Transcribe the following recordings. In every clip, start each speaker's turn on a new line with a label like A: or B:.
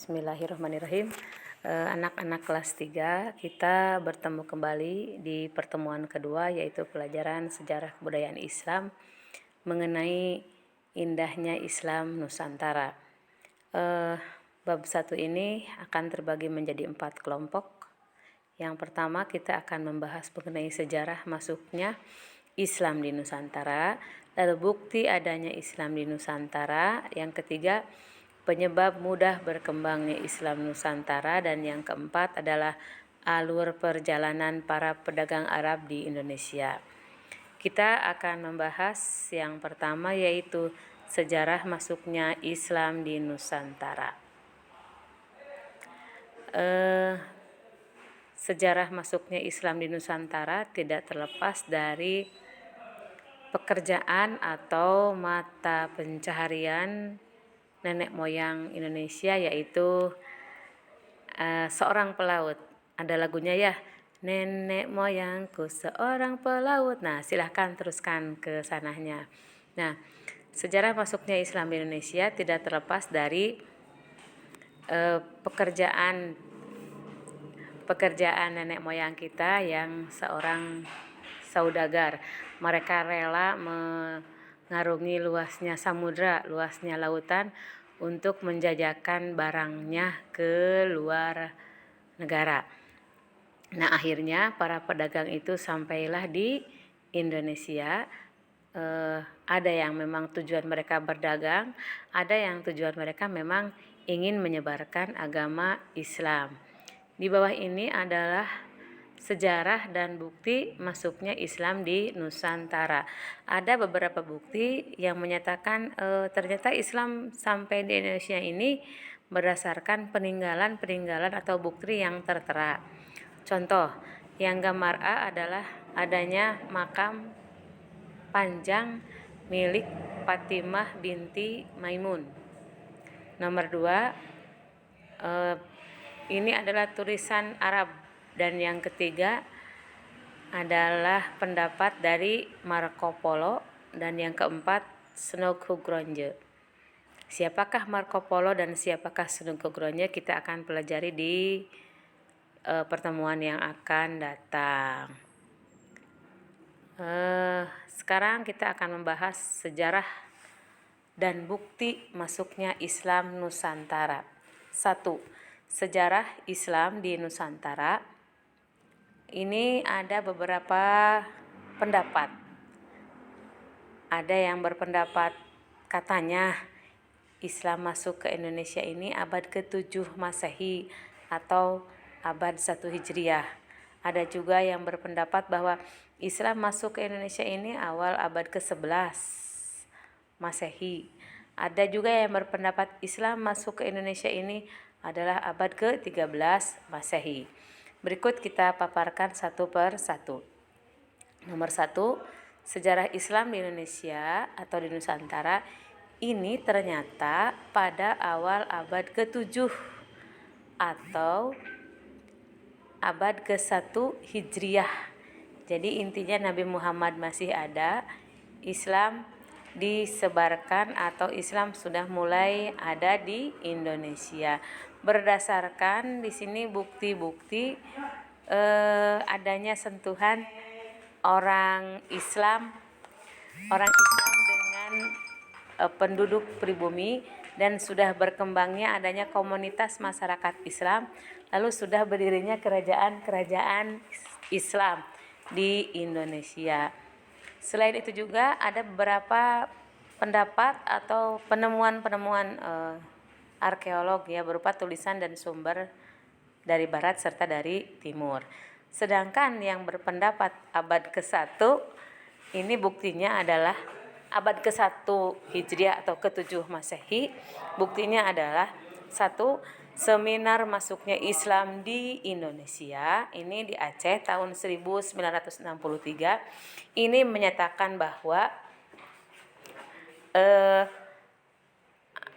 A: Bismillahirrahmanirrahim. Anak-anak kelas 3, kita bertemu kembali di pertemuan kedua, yaitu pelajaran sejarah kebudayaan Islam mengenai indahnya Islam Nusantara. Bab 1 ini akan terbagi menjadi 4 kelompok. Yang pertama, kita akan membahas mengenai sejarah masuknya Islam di Nusantara, lalu bukti adanya Islam di Nusantara. Yang ketiga, penyebab mudah berkembangnya Islam Nusantara, dan yang keempat adalah alur perjalanan para pedagang Arab di Indonesia. Kita akan membahas yang pertama, yaitu sejarah masuknya Islam di Nusantara. Sejarah masuknya Islam di Nusantara tidak terlepas dari pekerjaan atau mata pencaharian nenek moyang Indonesia, yaitu seorang pelaut. Ada lagunya ya, nenek moyangku seorang pelaut. Nah, silahkan teruskan ke sananya. Nah, sejarah masuknya Islam di Indonesia tidak terlepas dari pekerjaan nenek moyang kita yang seorang saudagar. Mereka rela mengarungi luasnya samudra, luasnya lautan untuk menjajakan barangnya ke luar negara. Nah, akhirnya para pedagang itu sampailah di Indonesia. Ada yang memang tujuan mereka berdagang, ada yang tujuan mereka memang ingin menyebarkan agama Islam. Di bawah ini adalah sejarah dan bukti masuknya Islam di Nusantara. Ada beberapa bukti yang menyatakan ternyata Islam sampai di Indonesia ini berdasarkan peninggalan atau bukti yang tertera. Contoh, yang gambar A adalah adanya makam panjang milik Fatimah binti Maimun. Nomor 2, ini adalah tulisan Arab. Dan yang ketiga adalah pendapat dari Marco Polo. Dan yang keempat, Snokugronje. Siapakah Marco Polo dan siapakah Snokugronje kita akan pelajari di pertemuan yang akan datang. Sekarang kita akan membahas sejarah dan bukti masuknya Islam Nusantara. 1. Sejarah Islam di Nusantara. Ini ada beberapa pendapat. Ada yang berpendapat katanya Islam masuk ke Indonesia ini abad ke-7 Masehi atau abad 1 Hijriah. Ada juga yang berpendapat bahwa Islam masuk ke Indonesia ini awal abad ke-11 Masehi. Ada juga yang berpendapat Islam masuk ke Indonesia ini adalah abad ke-13 Masehi. Berikut kita paparkan satu per satu. Nomor 1, sejarah Islam di Indonesia atau di Nusantara ini ternyata pada awal abad ke-7 atau abad ke-1 Hijriah. Jadi intinya Nabi Muhammad masih ada, Islam disebarkan atau Islam sudah mulai ada di Indonesia. Berdasarkan di sini bukti-bukti adanya sentuhan orang Islam dengan penduduk pribumi, dan sudah berkembangnya adanya komunitas masyarakat Islam, lalu sudah berdirinya kerajaan Islam di Indonesia. Selain itu juga ada beberapa pendapat atau penemuan arkeolog ya, berupa tulisan dan sumber dari barat serta dari timur. Sedangkan yang berpendapat abad ke-1 ini buktinya adalah abad ke-1 Hijriah atau ke-7 Masehi. Buktinya adalah 1, seminar masuknya Islam di Indonesia, ini di Aceh tahun 1963. Ini menyatakan bahwa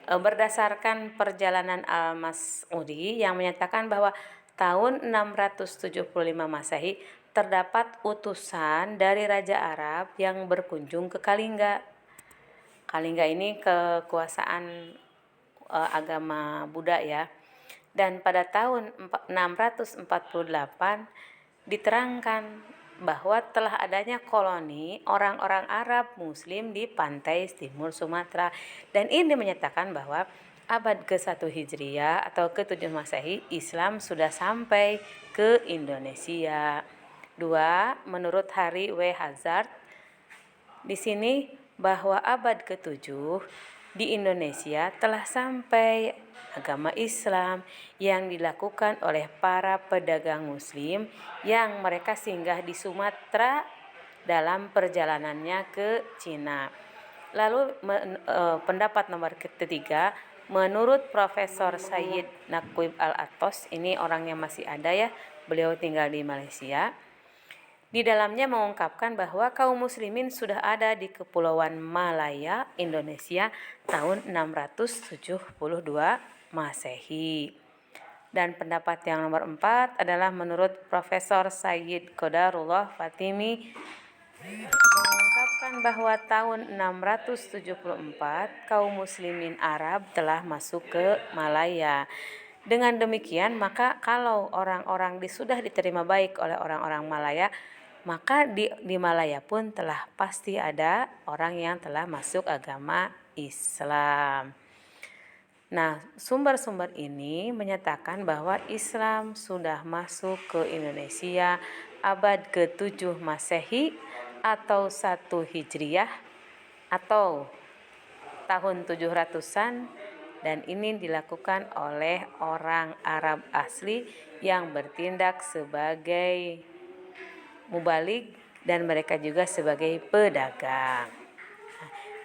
A: berdasarkan perjalanan Al-Mas'udi yang menyatakan bahwa tahun 675 Masehi terdapat utusan dari Raja Arab yang berkunjung ke Kalingga. Kalingga ini kekuasaan agama Buddha ya. Dan pada tahun 648 diterangkan bahwa telah adanya koloni orang-orang Arab Muslim di pantai timur Sumatera, dan ini menyatakan bahwa abad ke-1 Hijriah atau ke-7 Masehi Islam sudah sampai ke Indonesia. 2. Menurut Harry W. Hazard di sini bahwa abad ke-7 di Indonesia telah sampai agama Islam yang dilakukan oleh para pedagang Muslim yang mereka singgah di Sumatera dalam perjalanannya ke Cina. Lalu pendapat nomor ketiga, menurut Profesor Sayyid Naqib Al-Atos, ini orangnya masih ada ya, beliau tinggal di Malaysia. Di dalamnya mengungkapkan bahwa kaum muslimin sudah ada di Kepulauan Malaya, Indonesia tahun 672 Masehi. Dan pendapat yang nomor 4 adalah menurut Profesor Sayyid Qadarullah Fatimi mengungkapkan bahwa tahun 674 kaum muslimin Arab telah masuk ke Malaya. Dengan demikian, maka kalau orang-orang sudah diterima baik oleh orang-orang Malaya, maka di Malaya pun telah pasti ada orang yang telah masuk agama Islam. Nah, sumber-sumber ini menyatakan bahwa Islam sudah masuk ke Indonesia abad ke-7 Masehi atau 1 Hijriah atau tahun 700-an, dan ini dilakukan oleh orang Arab asli yang bertindak sebagai mubalik dan mereka juga sebagai pedagang.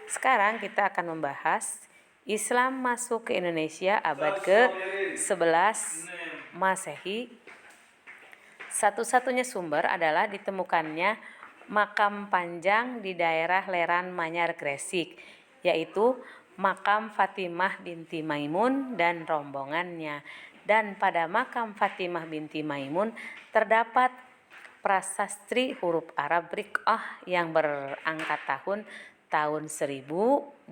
A: Sekarang kita akan membahas Islam masuk ke Indonesia abad ke-11 Masehi. Satu-satunya sumber adalah ditemukannya makam panjang di daerah Leran Manyar Gresik, yaitu makam Fatimah binti Maimun dan rombongannya. Dan pada makam Fatimah binti Maimun terdapat prasasti huruf Arab Riq'ah yang berangkat tahun 1082,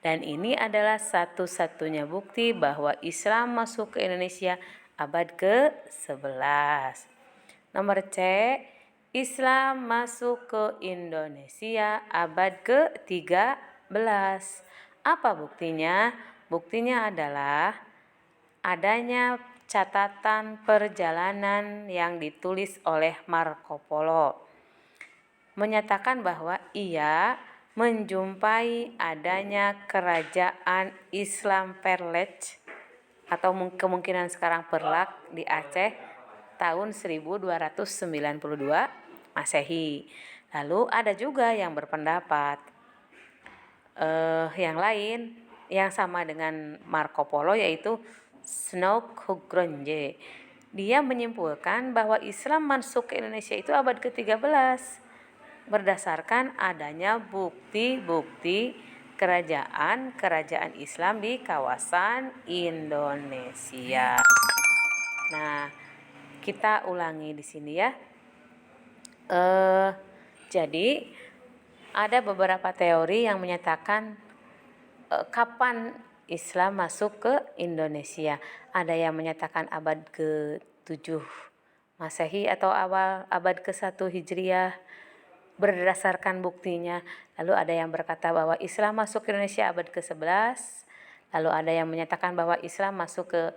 A: dan ini adalah satu-satunya bukti bahwa Islam masuk ke Indonesia abad ke-11. Nomor C, Islam masuk ke Indonesia abad ke-13. Apa buktinya? Buktinya adalah adanya catatan perjalanan yang ditulis oleh Marco Polo, menyatakan bahwa ia menjumpai adanya kerajaan Islam Perlej atau kemungkinan sekarang Perlak di Aceh tahun 1292 Masehi. Lalu ada juga yang berpendapat yang lain yang sama dengan Marco Polo, yaitu Snouk Hugronje. Dia menyimpulkan bahwa Islam masuk ke Indonesia itu abad ke-13 berdasarkan adanya bukti-bukti kerajaan Islam di kawasan Indonesia. Nah, kita ulangi di sini ya. Jadi ada beberapa teori yang menyatakan kapan Islam masuk ke Indonesia. Ada yang menyatakan abad ke-7 Masehi atau awal abad ke-1 Hijriah berdasarkan buktinya. Lalu ada yang berkata bahwa Islam masuk ke Indonesia abad ke-11. Lalu ada yang menyatakan bahwa Islam masuk ke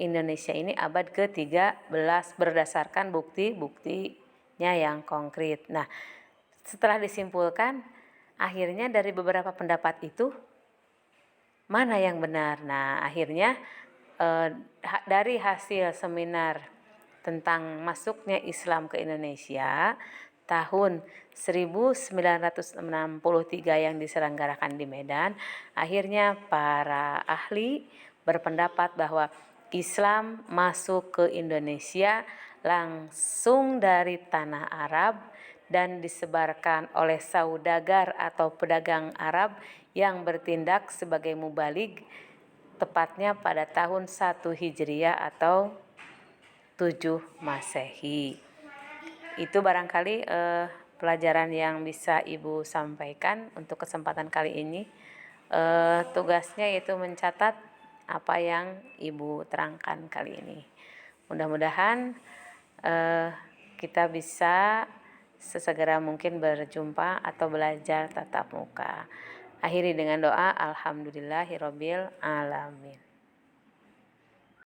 A: Indonesia ini abad ke-13 berdasarkan bukti-buktinya yang konkret. Nah, setelah disimpulkan, akhirnya dari beberapa pendapat itu mana yang benar? Nah, akhirnya dari hasil seminar tentang masuknya Islam ke Indonesia tahun 1963 yang diselenggarakan di Medan, akhirnya para ahli berpendapat bahwa Islam masuk ke Indonesia langsung dari tanah Arab dan disebarkan oleh saudagar atau pedagang Arab yang bertindak sebagai mubalig, tepatnya pada tahun 1 Hijriah atau 7 Masehi. Itu barangkali pelajaran yang bisa Ibu sampaikan untuk kesempatan kali ini. Tugasnya yaitu mencatat apa yang Ibu terangkan kali ini. Mudah-mudahan kita bisa sesegera mungkin berjumpa atau belajar tatap muka. Akhiri dengan doa, alhamdulillahirabbil alamin.